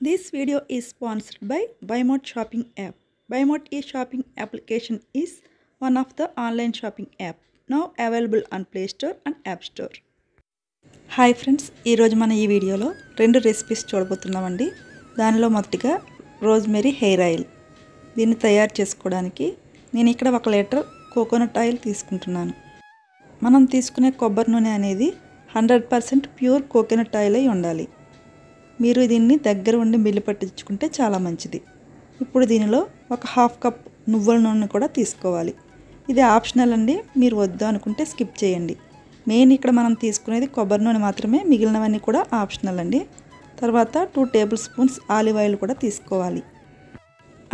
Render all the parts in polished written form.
This video is sponsored by BuyMart shopping app. BuyMart e-shopping application is one of the online shopping app now available on Play Store and App Store. Hi friends, ఈరోజు మన ఈ వీడియోలో రెండు recipes చూడబోతున్నామండి. దానిలో మొదటిగా rosemary hair oil. దీన్ని తయారు చేసుకోవడానికి నేను ఇక్కడ 1 లీటర్ కోకోనట్ ఆయిల్ తీసుకుంటున్నాను. మనం తీసుకునే కొబ్బరి నూనె అనేది 100% ప్యూర్ కోకోనట్ ఆయిల్ అయి ఉండాలి. మీరు దీన్ని దగ్గర ఉండి మిల్లి పట్టించుకుంటే చాలా మంచిది. ఇప్పుడు దీనిలో 1/2 కప్ నువ్వుల నూనె కూడా తీసుకోవాలి. ఇది ఆప్షనల్ అండి, మీరు వద్దు అనుకుంటే స్కిప్ చేయండి. మెయిన్ ఇక్కడ మనం తీసుకునేది కొబ్బరి నూనె మాత్రమే, మిగిలినవన్నీ కూడా ఆప్షనల్ అండి. తర్వాత 2 టేబుల్ స్పూన్స్ ఆలివ్ ఆయిల్ కూడా తీసుకోవాలి.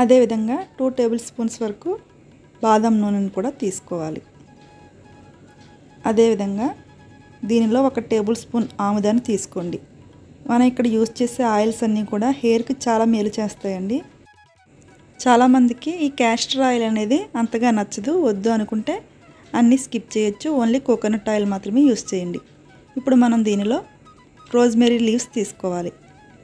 అదేవిధంగా 2 టేబుల్ స్పూన్స్ వరకు బాదం నూనెను కూడా తీసుకోవాలి. అదేవిధంగా దీనిలో 1 టేబుల్ స్పూన్ ఆముదాన్ని తీసుకోండి. మనం ఇక్కడ యూజ్ చేసే ఆయిల్స్ అన్నీ కూడా హెయిర్కి చాలా మేలు చేస్తాయండి. చాలామందికి ఈ క్యాస్టర్ ఆయిల్ అనేది అంతగా నచ్చదు, వద్దు అనుకుంటే అన్నీ స్కిప్ చేయొచ్చు. ఓన్లీ కోకోనట్ ఆయిల్ మాత్రమే యూజ్ చేయండి. ఇప్పుడు మనం దీనిలో రోజ్మెరీ లీవ్స్ తీసుకోవాలి.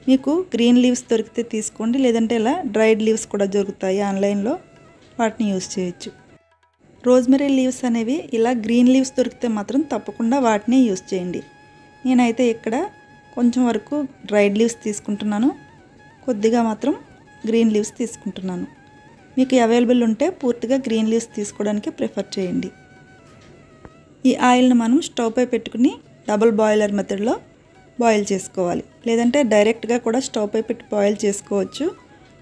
మీకు గ్రీన్ లీవ్స్ దొరికితే తీసుకోండి, లేదంటే ఇలా డ్రైడ్ లీవ్స్ కూడా దొరుకుతాయి ఆన్లైన్లో, వాటిని యూజ్ చేయొచ్చు. రోజ్మెరీ లీవ్స్ అనేవి ఇలా గ్రీన్ లీవ్స్ దొరికితే మాత్రం తప్పకుండా వాటిని యూజ్ చేయండి. నేనైతే ఇక్కడ కొంచెం వరకు డ్రైడ్ లీవ్స్ తీసుకుంటున్నాను, కొద్దిగా మాత్రం గ్రీన్ లీవ్స్ తీసుకుంటున్నాను. మీకు అవైలబుల్ ఉంటే పూర్తిగా గ్రీన్ లీవ్స్ తీసుకోవడానికి ప్రిఫర్ చేయండి. ఈ ఆయిల్ని మనం స్టవ్ పై పెట్టుకుని డబుల్ బాయిలర్ మెథడ్లో బాయిల్ చేసుకోవాలి, లేదంటే డైరెక్ట్గా కూడా స్టవ్ పై పెట్టి బాయిల్ చేసుకోవచ్చు.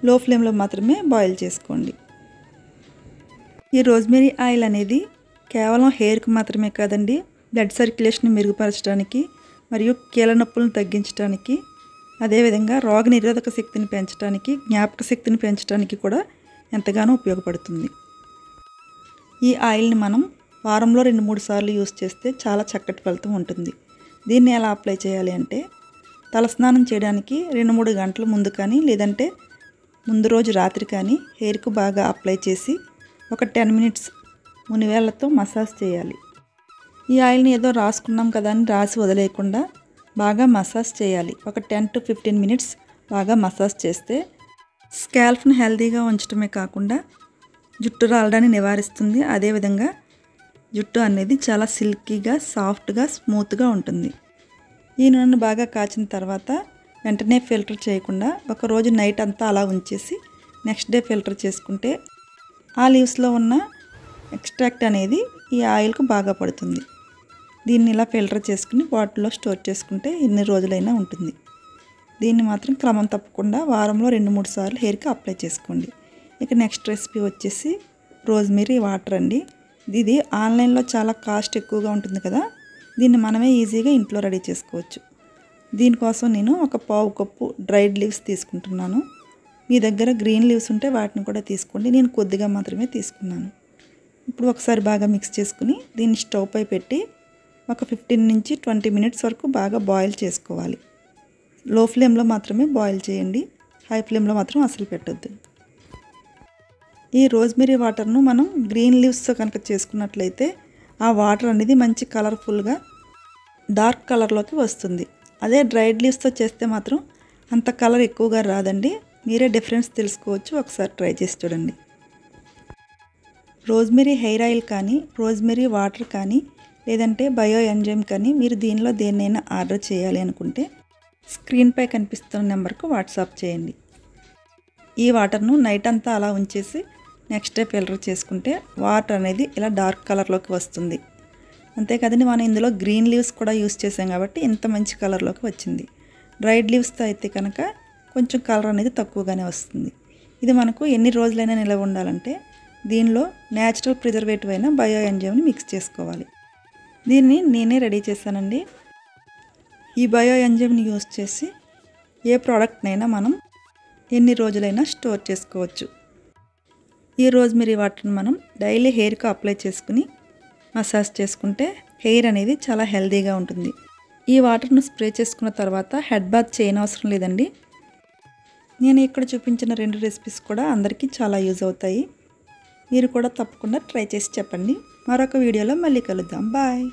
లో ఫ్లేమ్లో మాత్రమే బాయిల్ చేసుకోండి. ఈ రోజ్మెరీ ఆయిల్ అనేది కేవలం హెయిర్కి మాత్రమే కాదండి, బ్లడ్ సర్క్యులేషన్ మెరుగుపరచడానికి మరియు కీళ్ళ నొప్పులను తగ్గించడానికి, అదేవిధంగా రోగనిరోధక శక్తిని పెంచడానికి, జ్ఞాపక శక్తిని పెంచడానికి కూడా ఎంతగానో ఉపయోగపడుతుంది. ఈ ఆయిల్ని మనం వారంలో 2-3 సార్లు యూస్ చేస్తే చాలా చక్కటి ఫలితం ఉంటుంది. దీన్ని ఎలా అప్లై చేయాలి అంటే, తలస్నానం చేయడానికి 2-3 గంటల ముందు కానీ, లేదంటే ముందు రోజు రాత్రి కానీ హెయిర్కు బాగా అప్లై చేసి ఒక 10 మినిట్స్ మునివేళ్లతో మసాజ్ చేయాలి. ఈ ఆయిల్ని ఏదో రాసుకున్నాం కదా అని రాసి వదిలేయకుండా బాగా మసాజ్ చేయాలి. ఒక 10 to 15 మినిట్స్ బాగా మసాజ్ చేస్తే స్కాల్ఫ్ను హెల్తీగా ఉంచడమే కాకుండా జుట్టు రాలడాన్ని నివారిస్తుంది. అదేవిధంగా జుట్టు అనేది చాలా సిల్కీగా, సాఫ్ట్గా, స్మూత్గా ఉంటుంది. ఈ నూనెను బాగా కాచిన తర్వాత వెంటనే ఫిల్టర్ చేయకుండా ఒకరోజు నైట్ అంతా అలా ఉంచేసి నెక్స్ట్ డే ఫిల్టర్ చేసుకుంటే ఆ లీవ్స్లో ఉన్న ఎక్స్ట్రాక్ట్ అనేది ఈ ఆయిల్కు బాగా పడుతుంది. దీన్ని ఇలా ఫిల్టర్ చేసుకుని బాటిల్లో స్టోర్ చేసుకుంటే ఎన్ని రోజులైనా ఉంటుంది. దీన్ని మాత్రం క్రమం తప్పకుండా వారంలో 2-3 సార్లు హెయిర్కి అప్లై చేసుకోండి. ఇక నెక్స్ట్ రెసిపీ వచ్చేసి రోజ్మెరీ వాటర్ అండి. ఇది ఆన్లైన్లో చాలా కాస్ట్ ఎక్కువగా ఉంటుంది కదా, దీన్ని మనమే ఈజీగా ఇంట్లో రెడీ చేసుకోవచ్చు. దీనికోసం నేను 1/4 కప్పు డ్రైడ్ లీవ్స్ తీసుకుంటున్నాను. మీ దగ్గర గ్రీన్ లీవ్స్ ఉంటే వాటిని కూడా తీసుకోండి, నేను కొద్దిగా మాత్రమే తీసుకున్నాను. ఇప్పుడు ఒకసారి బాగా మిక్స్ చేసుకుని దీన్ని స్టవ్ పై పెట్టి ఒక 15 నుంచి 20 మినిట్స్ వరకు బాగా బాయిల్ చేసుకోవాలి. లో ఫ్లేమ్లో మాత్రమే బాయిల్ చేయండి, హై ఫ్లేమ్లో మాత్రం అసలు పెట్టొద్దు. ఈ రోజ్మెరీ వాటర్ను మనం గ్రీన్ లీవ్స్తో కనుక చేసుకున్నట్లయితే ఆ వాటర్ అనేది మంచి కలర్ఫుల్గా డార్క్ కలర్లోకి వస్తుంది. అదే డ్రైడ్ లీవ్స్తో చేస్తే మాత్రం అంత కలర్ ఎక్కువగా రాదండి. మీరే డిఫరెన్స్ తెలుసుకోవచ్చు, ఒకసారి ట్రై చేసి చూడండి. రోజ్మెరీ హెయిర్ ఆయిల్ కానీ, రోజ్మెరీ వాటర్ కానీ, లేదంటే బయో ఎంజైమ్ కానీ మీరు దీనిలో దేన్నైనా ఆర్డర్ చేయాలి అనుకుంటే స్క్రీన్పై కనిపిస్తున్న నెంబర్కు వాట్సాప్ చేయండి. ఈ వాటర్ను నైట్ అంతా అలా ఉంచేసి నెక్స్ట్ డే ఫిల్టర్ చేసుకుంటే వాటర్ అనేది ఇలా డార్క్ కలర్లోకి వస్తుంది. అంతేకాదండి, మనం ఇందులో గ్రీన్ లీవ్స్ కూడా యూస్ చేసాం కాబట్టి ఇంత మంచి కలర్లోకి వచ్చింది. డ్రైడ్ లీవ్స్తో అయితే కనుక కొంచెం కలర్ అనేది తక్కువగానే వస్తుంది. ఇది మనకు ఎన్ని రోజులైనా నిలవ ఉండాలంటే దీనిలో న్యాచురల్ ప్రిజర్వేటివ్ అయిన బయో ఎంజైమ్ని మిక్స్ చేసుకోవాలి. దీన్ని నేనే రెడీ చేశానండి. ఈ బయో ఎంజైమ్ని యూజ్ చేసి ఏ ప్రోడక్ట్నైనా మనం ఎన్ని రోజులైనా స్టోర్ చేసుకోవచ్చు. ఈ రోజ్మెరీ వాటర్ని మనం డైలీ హెయిర్కి అప్లై చేసుకుని మసాజ్ చేసుకుంటే హెయిర్ అనేది చాలా హెల్తీగా ఉంటుంది. ఈ వాటర్ను స్ప్రే చేసుకున్న తర్వాత హెడ్ బాత్ చేయనవసరం లేదండి. నేను ఇక్కడ చూపించిన 2 రెసిపీస్ కూడా అందరికీ చాలా యూజ్ అవుతాయి. మీరు కూడా తప్పకుండా ట్రై చేసి చెప్పండి. మరొక వీడియోలో మళ్ళీ కలుద్దాం. బాయ్.